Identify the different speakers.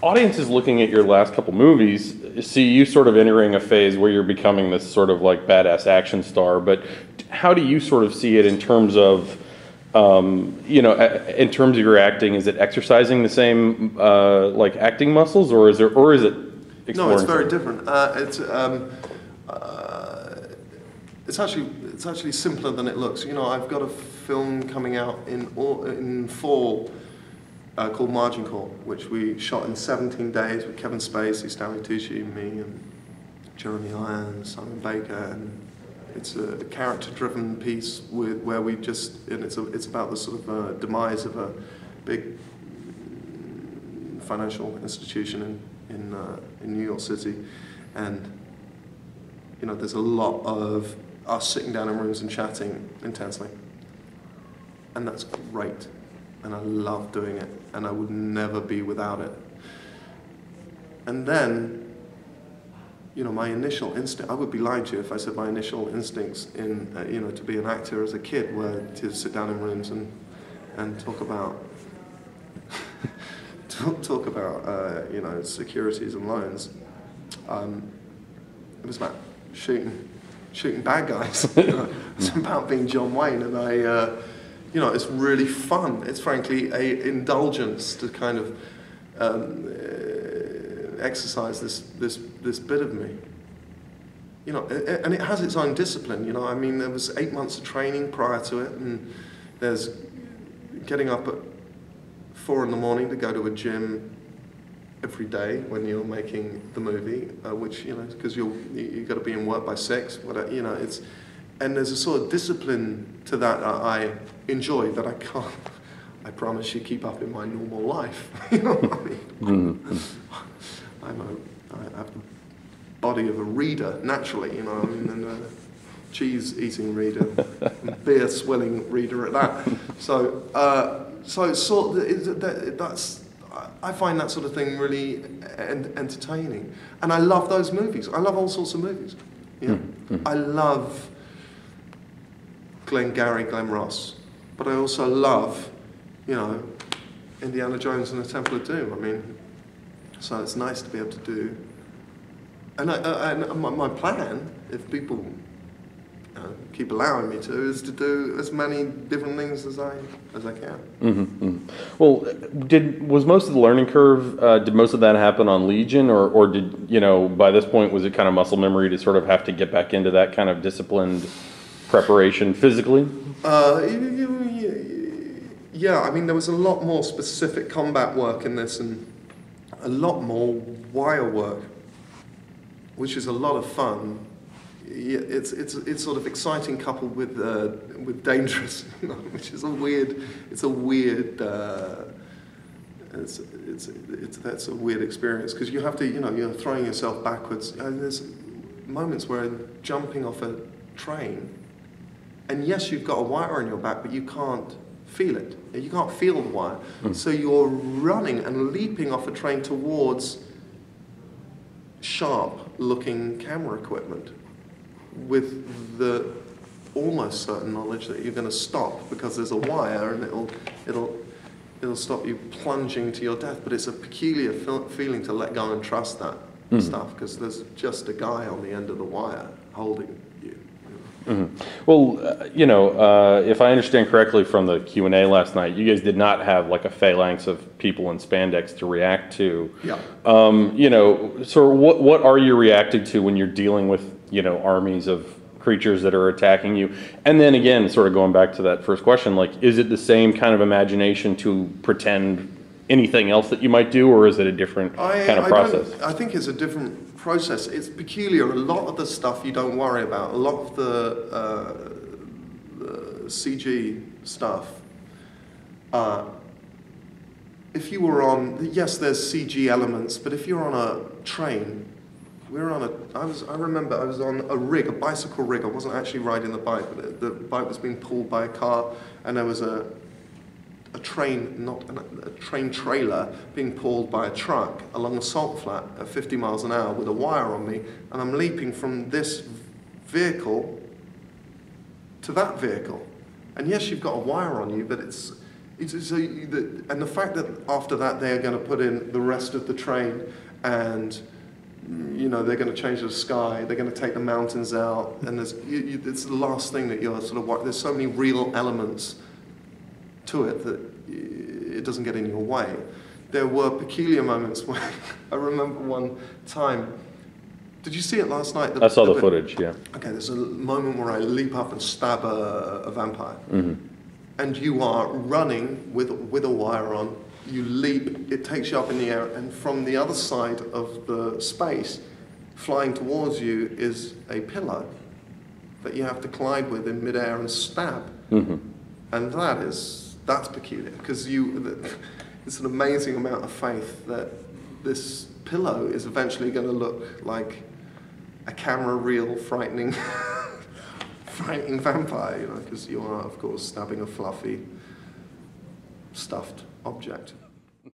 Speaker 1: Audiences looking at your last couple movies see you sort of entering a phase where you're becoming this sort of like badass action star. But how do you sort of see it in terms of, in terms of your acting? Is it exercising the same like acting muscles, or is it
Speaker 2: No, it's
Speaker 1: exploring
Speaker 2: very
Speaker 1: something?
Speaker 2: different. It's actually simpler than it looks. You know, I've got a film coming out in fall called Margin Call, which we shot in 17 days with Kevin Spacey, Stanley Tucci, me, and Jeremy Irons, Simon Baker, and it's a character-driven piece where we just, and it's about the sort of demise of a big financial institution in New York City, and you know, there's a lot of us sitting down in rooms and chatting intensely, and that's great. And I love doing it, and I would never be without it. And then, you know, my initial instinct, I would be lying to you if I said my initial instincts in, to be an actor as a kid were to sit down in rooms and talk about, talk about, securities and loans. It was about shooting bad guys. You know? It's about being John Wayne, and it's really fun. It's frankly a indulgence to kind of exercise this bit of me. You know, and it has its own discipline. You know, I mean, there was 8 months of training prior to it, and there's getting up at 4 in the morning to go to a gym every day when you're making the movie, which, you know, because you've got to be in work by 6. Whatever, you know, it's. And there's a sort of discipline to that I enjoy that I can't, I promise you, keep up in my normal life. You know what I mean? I have the body of a reader, naturally, you know, I mean, and a cheese-eating reader, and beer-swilling reader at that. So it's sort of, I find that sort of thing really entertaining. And I love those movies. I love all sorts of movies. You know? I love Glenn Ross, but I also love, you know, Indiana Jones and the Temple of Doom. I mean, so it's nice to be able to do. And my plan, if people keep allowing me to, is to do as many different things as I can.
Speaker 1: Mm-hmm. Well, was most of the learning curve? Did most of that happen on Legion, or did, you know, by this point was it kind of muscle memory to sort of have to get back into that kind of disciplined preparation physically?
Speaker 2: Yeah, I mean, there was a lot more specific combat work in this, and a lot more wire work, which is a lot of fun. It's sort of exciting coupled with dangerous, you know, which is that's a weird experience, because you have to, you know, you're throwing yourself backwards, and there's moments where I'm jumping off a train, and yes, you've got a wire on your back, but you can't feel it. You can't feel the wire. So you're running and leaping off a train towards sharp-looking camera equipment with the almost certain knowledge that you're going to stop because there's a wire and it'll stop you plunging to your death. But it's a peculiar feeling to let go and trust that stuff, because there's just a guy on the end of the wire holding you.
Speaker 1: Mm-hmm. Well, if I understand correctly from the Q&A last night, you guys did not have like a phalanx of people in spandex to react to.
Speaker 2: Yeah.
Speaker 1: So what are you reacting to when you're dealing with, you know, armies of creatures that are attacking you? And then again, sort of going back to that first question, like, is it the same kind of imagination to pretend anything else that you might do, or is it a different kind of process?
Speaker 2: I think it's a different process. It's peculiar. A lot of the stuff you don't worry about. A lot of the CG stuff. If you were on, yes, there's CG elements, but if you're on a train, I remember I was on a rig, a bicycle rig. I wasn't actually riding the bike, but the bike was being pulled by a car, and there was a train, a train trailer being pulled by a truck along a salt flat at 50 miles an hour with a wire on me, and I'm leaping from this vehicle to that vehicle. And yes, you've got a wire on you, but And the fact that after that they're going to put in the rest of the train, and they're going to change the sky, they're going to take the mountains out, and it's the last thing that you're sort of. There's so many real elements to it that it doesn't get in your way. There were peculiar moments when I remember one time. Did you see it last night?
Speaker 1: I saw the footage. Yeah.
Speaker 2: Okay, there's a moment where I leap up and stab a vampire.
Speaker 1: Mm-hmm.
Speaker 2: And you are running with a wire on, you leap, it takes you up in the air, and from the other side of the space, flying towards you is a pillow that you have to collide with in midair and stab.
Speaker 1: Mm-hmm.
Speaker 2: And that's peculiar, because it's an amazing amount of faith that this pillow is eventually going to look like a camera reel frightening vampire, because you are, of course, stabbing a fluffy, stuffed object.